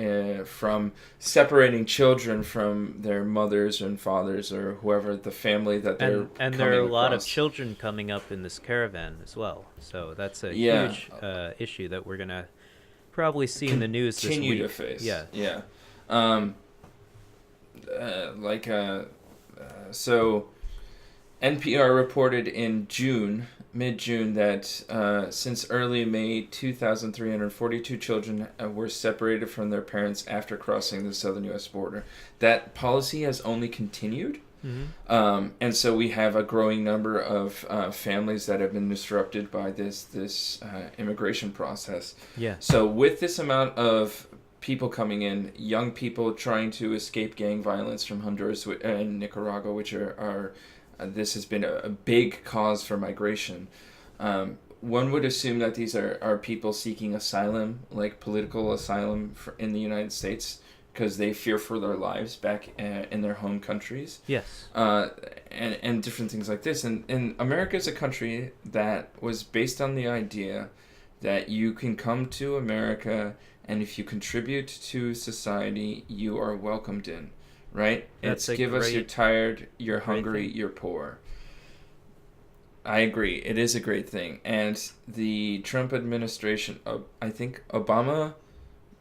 from separating children from their mothers and fathers or whoever the family that they're and there are a lot of children coming up in this caravan as well. So that's a huge issue that we're gonna probably see in the news this week. Continue to face. Yeah. So NPR reported in mid-June, that since early May, 2,342 children were separated from their parents after crossing the southern U.S. border. That policy has only continued. And so we have a growing number of families that have been disrupted by this immigration process. Yeah. So with this amount of people coming in, young people trying to escape gang violence from Honduras and Nicaragua, which are this has been a big cause for migration. One would assume that these are people seeking asylum, like political asylum in the United States, because they fear for their lives back in their home countries. Yes. And different things like this. And America is a country that was based on the idea that you can come to America, and if you contribute to society, you are welcomed in. Right? It's give us, you're tired, you're hungry, you're poor. I agree. It is a great thing. And the Trump administration, I think Obama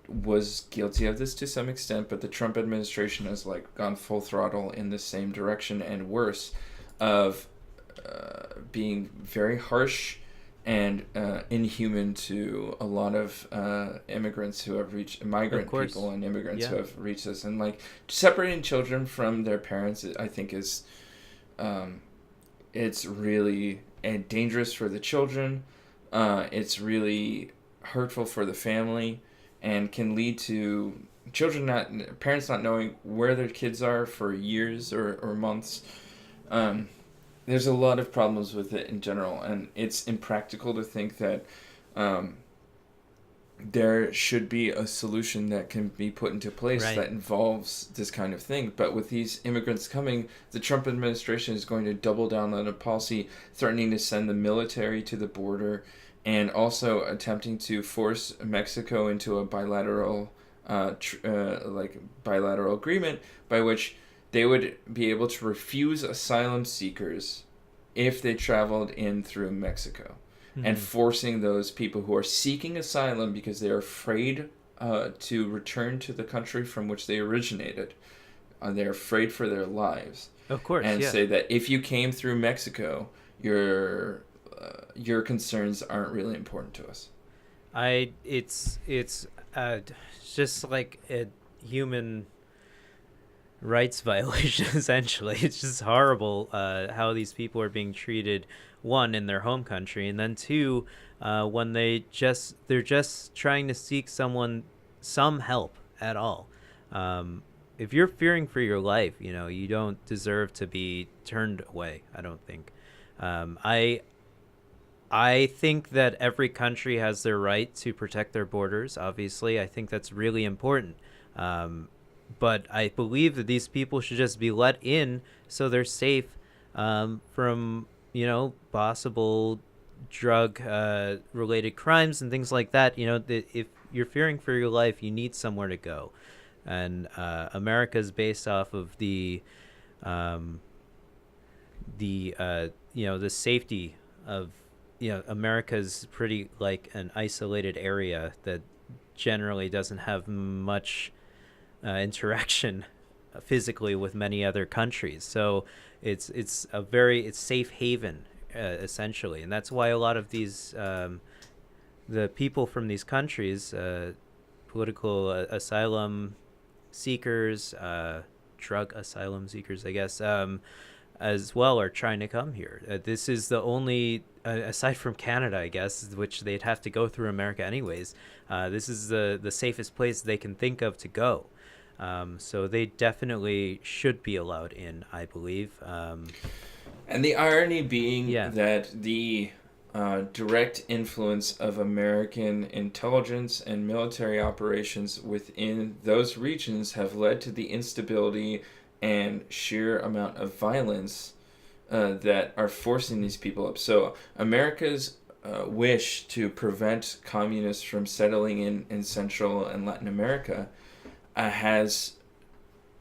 was guilty of this to some extent, but the Trump administration has gone full throttle in the same direction and worse, of being very harsh and inhuman to a lot of immigrants who have reached, migrant people and immigrants who have reached us. And separating children from their parents, I think is, it's really dangerous for the children. It's really hurtful for the family, and can lead to parents not knowing where their kids are for years or months. There's a lot of problems with it in general, and it's impractical to think that there should be a solution that can be put into place that involves this kind of thing. But with these immigrants coming, the Trump administration is going to double down on a policy threatening to send the military to the border, and also attempting to force Mexico into a bilateral bilateral agreement by which they would be able to refuse asylum seekers if they traveled in through Mexico, and forcing those people who are seeking asylum because they are afraid to return to the country from which they originated. They're afraid for their lives. Of course, and say that if you came through Mexico, your concerns aren't really important to us. It's just like a human rights violation, essentially. It's just horrible how these people are being treated, one, in their home country, and then two, when they're just trying to seek some help at all. If you're fearing for your life, you don't deserve to be turned away, I don't think. I think that every country has their right to protect their borders, obviously. I think that's really important. But I believe that these people should just be let in so they're safe from, possible drug related crimes and things like that. If you're fearing for your life, you need somewhere to go. And America is based off of the safety of, America's pretty like an isolated area that generally doesn't have much interaction physically with many other countries. So it's safe haven, essentially, and that's why a lot of these the people from these countries, political asylum seekers, drug asylum seekers, I guess, as well, are trying to come here. This is the only, aside from Canada, I guess, which they'd have to go through America anyways, this is the safest place they can think of to go. So they definitely should be allowed in, I believe. And the irony being that the direct influence of American intelligence and military operations within those regions have led to the instability and sheer amount of violence that are forcing these people up. So America's wish to prevent communists from settling in Central and Latin America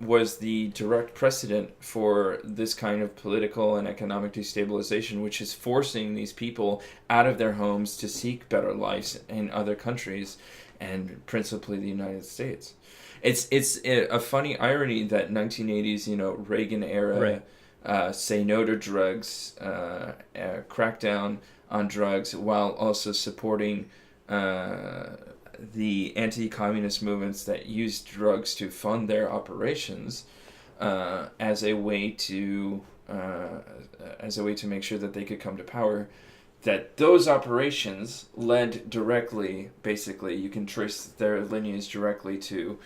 was the direct precedent for this kind of political and economic destabilization, which is forcing these people out of their homes to seek better lives in other countries, and principally the United States. It's a funny irony that 1980s, Reagan era, say no to drugs, crackdown on drugs, while also supporting the anti-communist movements that use drugs to fund their operations, as a way to make sure that they could come to power. That those operations led directly, basically, you can trace their lineage directly to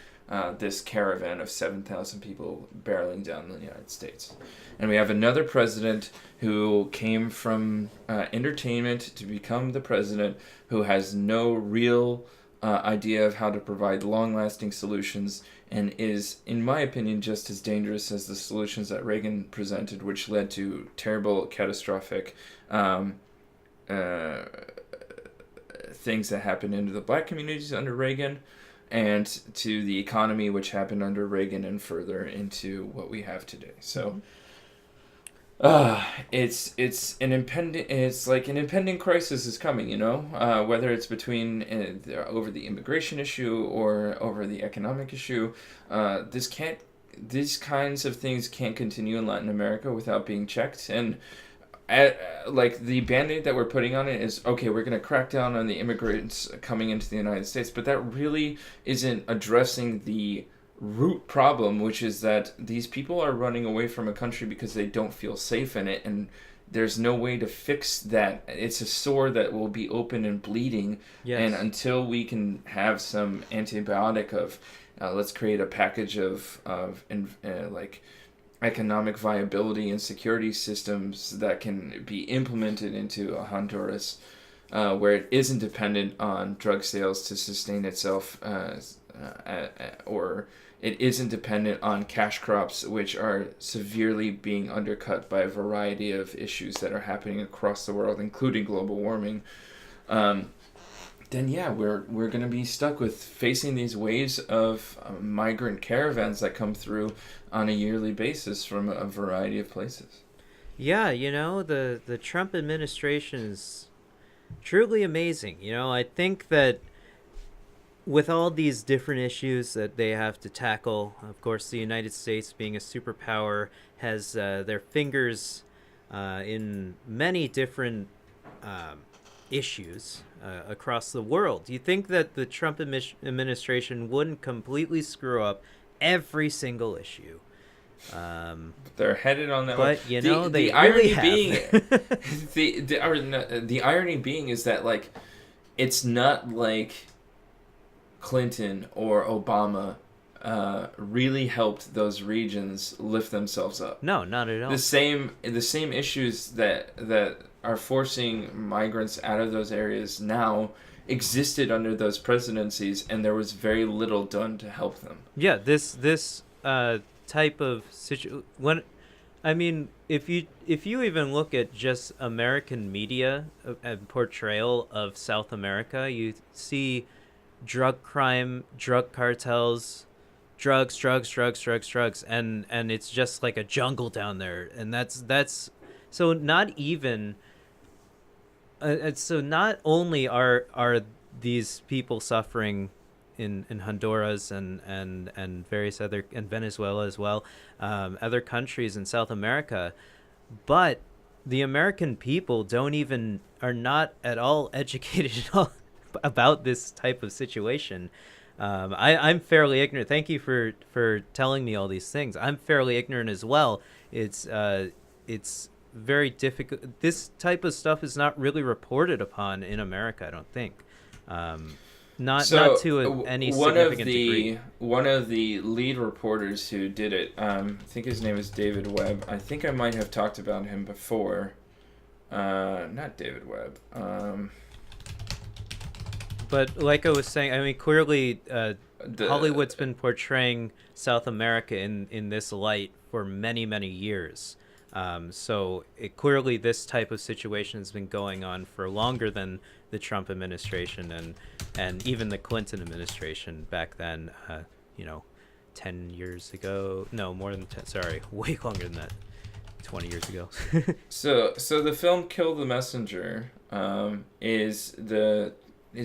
this caravan of 7,000 people barreling down the United States. And we have another president who came from entertainment to become the president, who has no real idea of how to provide long-lasting solutions, and is, in my opinion, just as dangerous as the solutions that Reagan presented, which led to terrible, catastrophic things that happened into the black communities under Reagan, and to the economy, which happened under Reagan, and further into what we have today. So it's like an impending crisis is coming, whether it's between over the immigration issue or over the economic issue. These kinds of things can't continue in Latin America without being checked. And like the band-aid that we're putting on it is, okay, we're going to crack down on the immigrants coming into the United States, but that really isn't addressing the root problem, which is that these people are running away from a country because they don't feel safe in it, and there's no way to fix that. It's a sore that will be open and bleeding. Yes. And until we can have some antibiotic of let's create a package of like economic viability and security systems that can be implemented into a Honduras, where it isn't dependent on drug sales to sustain itself, or it isn't dependent on cash crops, which are severely being undercut by a variety of issues that are happening across the world, including global warming, then we're going to be stuck with facing these waves of migrant caravans that come through on a yearly basis from a variety of places. Yeah, the Trump administration is truly amazing. I think that with all these different issues that they have to tackle, of course, the United States, being a superpower, has their fingers in many different issues across the world. Do you think that the Trump administration wouldn't completely screw up every single issue? They're headed on that way. But they the irony really being have. the irony being is that, like, it's not like Clinton or Obama really helped those regions lift themselves up. No, not at all. The same issues that are forcing migrants out of those areas now existed under those presidencies, and there was very little done to help them. Yeah, this type of if you even look at just American media and portrayal of South America, you see drug crime, drug cartels, drugs, and it's just like a jungle down there, and that's so not even. So not only are these people suffering in Honduras and various other, and Venezuela as well, other countries in South America, but the American people are not at all educated about this type of situation. I'm fairly ignorant. Thank you for telling me all these things. I'm fairly ignorant as well. It's very difficult. This type of stuff is not really reported upon in America, I don't think. Not to any significant degree. One of the lead reporters who did it, I think his name is David Webb. I think I might have talked about him before. Not David Webb. But like I was saying, I mean, clearly Hollywood's been portraying South America in this light for many, many years. So clearly this type of situation has been going on for longer than the Trump administration and even the Clinton administration back then, 10 years ago. No, more than 10. Sorry, way longer than that. 20 years ago. So the film Kill the Messenger is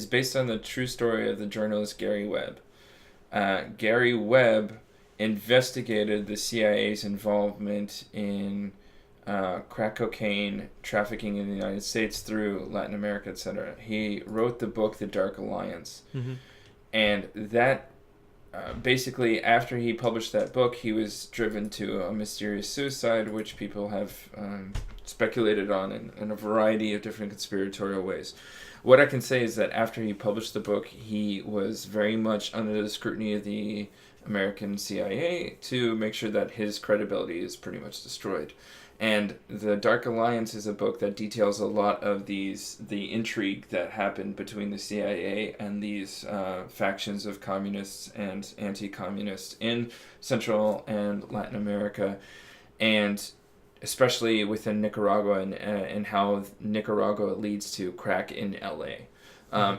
based on the true story of the journalist Gary Webb. Gary Webb investigated the CIA's involvement in crack cocaine trafficking in the United States through Latin America, etc. He wrote the book The Dark Alliance. Mm-hmm. And that basically, after he published that book, he was driven to a mysterious suicide, which people have speculated on in a variety of different conspiratorial ways. What I can say is that after he published the book, he was very much under the scrutiny of the American CIA to make sure that his credibility is pretty much destroyed. And The Dark Alliance is a book that details a lot of the intrigue that happened between the CIA and these factions of communists and anti-communists in Central and Latin America, and especially within Nicaragua and how Nicaragua leads to crack in LA.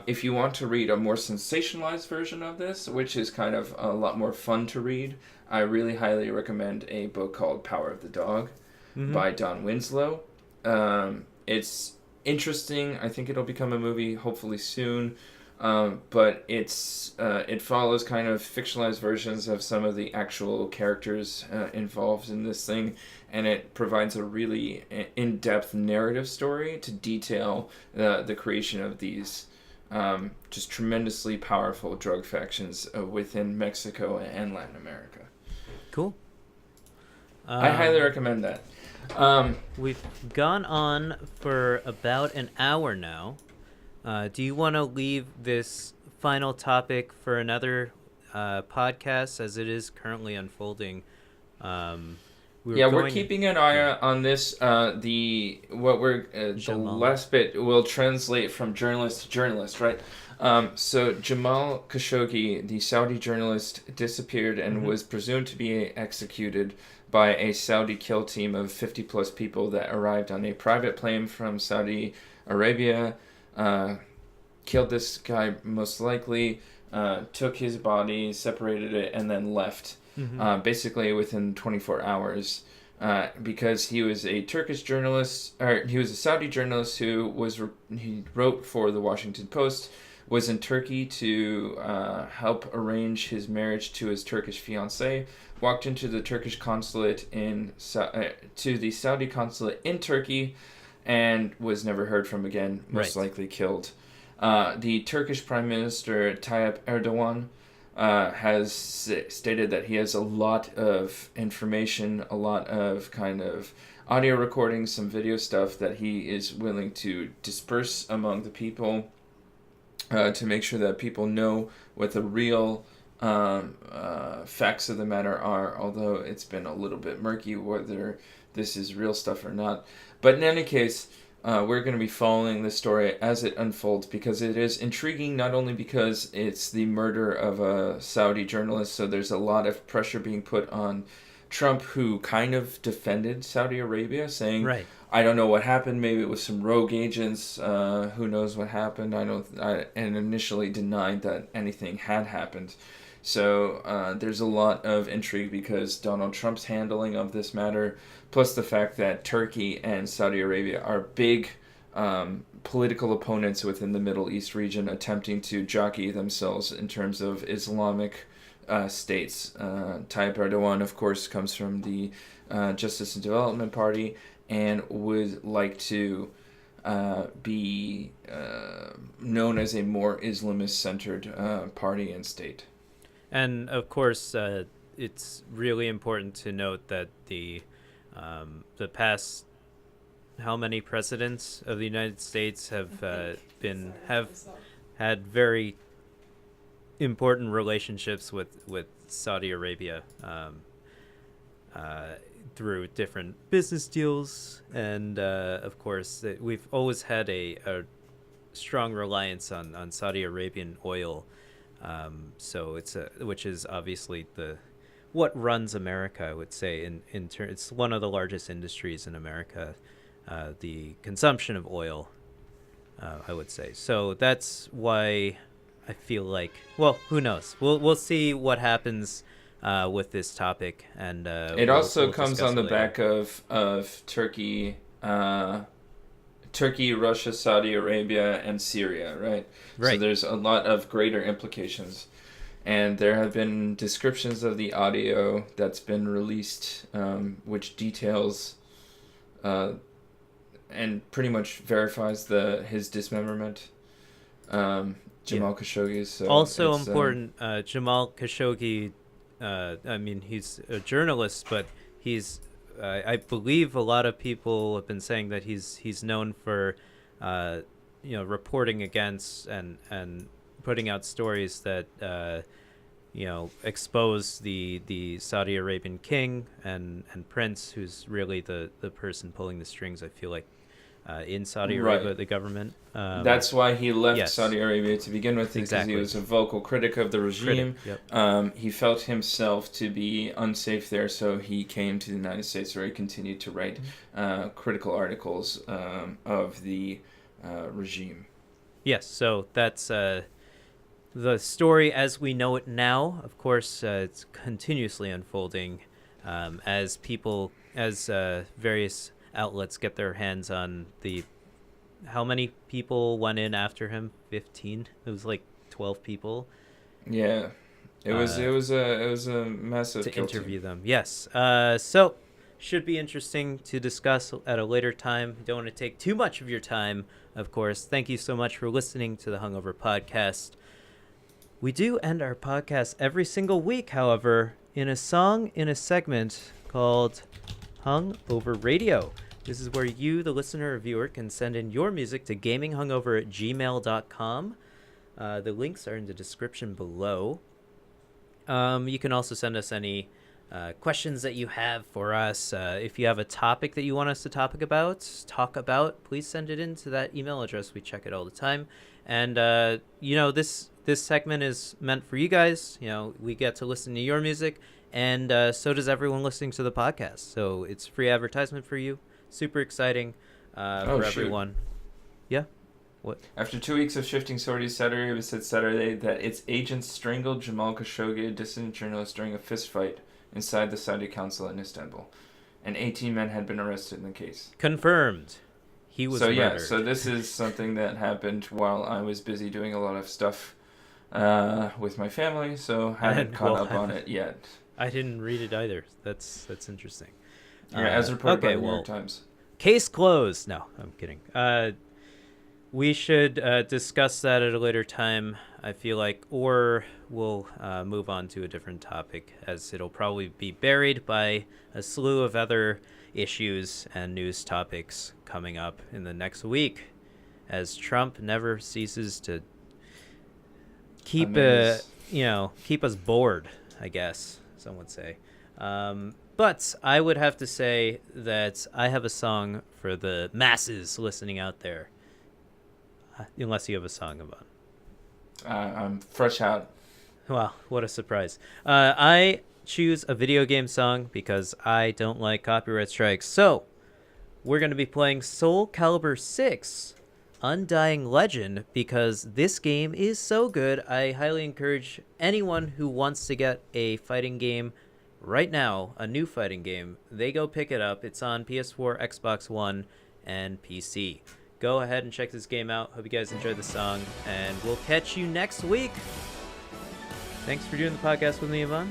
If you want to read a more sensationalized version of this, which is kind of a lot more fun to read, I really highly recommend a book called Power of the Dog. Mm-hmm. by Don Winslow. It's interesting. I think it'll become a movie hopefully soon. But it follows kind of fictionalized versions of some of the actual characters involved in this thing, and it provides a really in-depth narrative story to detail the creation of these just tremendously powerful drug factions within Mexico and Latin America. Cool. I highly recommend that. We've gone on for about an hour now. Do you want to leave this final topic for another podcast, as it is currently unfolding? We're keeping an eye on this. The last bit will translate from journalist to journalist, right? So Jamal Khashoggi, the Saudi journalist, disappeared and was presumed to be executed by a Saudi kill team of 50 plus people that arrived on a private plane from Saudi Arabia, killed this guy most likely, took his body, separated it, and then left, basically within 24 hours. Because he was a Turkish journalist, or he was a Saudi journalist who he wrote for the Washington Post, was in Turkey to help arrange his marriage to his Turkish fiancée, walked into the Turkish consulate to the Saudi consulate in Turkey, and was never heard from again, most likely killed. The Turkish Prime Minister Tayyip Erdogan has stated that he has a lot of information, a lot of kind of audio recordings, some video stuff that he is willing to disperse among the people to make sure that people know what the real facts of the matter are, although it's been a little bit murky whether this is real stuff or not. But in any case, we're going to be following this story as it unfolds, because it is intriguing, not only because it's the murder of a Saudi journalist, so there's a lot of pressure being put on Trump, who kind of defended Saudi Arabia, saying, I don't know what happened, maybe it was some rogue agents, who knows what happened, and initially denied that anything had happened. So there's a lot of intrigue because Donald Trump's handling of this matter, plus the fact that Turkey and Saudi Arabia are big political opponents within the Middle East region attempting to jockey themselves in terms of Islamic states. Tayyip Erdogan, of course, comes from the Justice and Development Party and would like to be known as a more Islamist-centered party and state. And of course, it's really important to note that the past, how many presidents of the United States have had very important relationships with Saudi Arabia through different business deals, and of course we've always had a strong reliance on Saudi Arabian oil. So which is obviously what runs America, I would say. It's one of the largest industries in America, the consumption of oil, I would say. So that's why I feel like, well, who knows? We'll see what happens with this topic, and it also comes on the back of Turkey. Turkey, Russia, Saudi Arabia, and Syria, right? So there's a lot of greater implications. And there have been descriptions of the audio that's been released, which details and pretty much verifies his dismemberment. Jamal Khashoggi. So also important, Jamal Khashoggi, I mean, he's a journalist, but he's... I believe a lot of people have been saying that he's known for, reporting against and putting out stories that, expose the Saudi Arabian king and prince, who's really the person pulling the strings, I feel like, in Saudi Arabia, the government. That's why he left Saudi Arabia to begin with, because he was a vocal critic of the regime. He felt himself to be unsafe there, so he came to the United States, where he continued to write critical articles of the regime. Yes, so that's the story as we know it now. Of course, it's continuously unfolding as various outlets get their hands on how many people went in after him? 15? It was like 12 people. Yeah. It was a massive to interview them. Yes. So should be interesting to discuss at a later time. Don't want to take too much of your time, of course. Thank you so much for listening to the Hungover podcast. We do end our podcast every single week, however, in a segment called Hungover Radio. This is where you, the listener or viewer, can send in your music to gaminghungover@gmail.com. The links are in the description below. You can also send us any questions that you have for us. If you have a topic that you want us to talk about, please send it in to that email address. We check it all the time. And, this segment is meant for you guys. We get to listen to your music, and so does everyone listening to the podcast. So it's free advertisement for you. Super exciting for everyone. Yeah? What? After 2 weeks of shifting sorties, Saudi Arabia said Saturday that its agents strangled Jamal Khashoggi, a dissident journalist, during a fistfight inside the Saudi consulate in Istanbul. And 18 men had been arrested in the case. Confirmed. He was murdered. Yeah, so this is something that happened while I was busy doing a lot of stuff with my family, so haven't caught up on it yet. I didn't read it either. That's interesting. Yeah, as reported by the New York Times. Case closed. No, I'm kidding. We should discuss that at a later time, I feel like, or we'll move on to a different topic, as it'll probably be buried by a slew of other issues and news topics coming up in the next week, as Trump never ceases to keep us bored, I guess some would say. But I would have to say that I have a song for the masses listening out there. Unless you have a song about. I'm fresh out. Wow, what a surprise. I choose a video game song because I don't like copyright strikes. So, we're going to be playing Soul Calibur 6 Undying Legend because this game is so good. I highly encourage anyone who wants to get a fighting game right now, a new fighting game, they go pick it up. It's on PS4, Xbox One, and PC. Go ahead and check this game out. Hope you guys enjoyed the song, and we'll catch you next week. Thanks for doing the podcast with me, Ivan.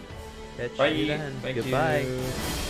Catch Bye. you then. Thank Goodbye. you.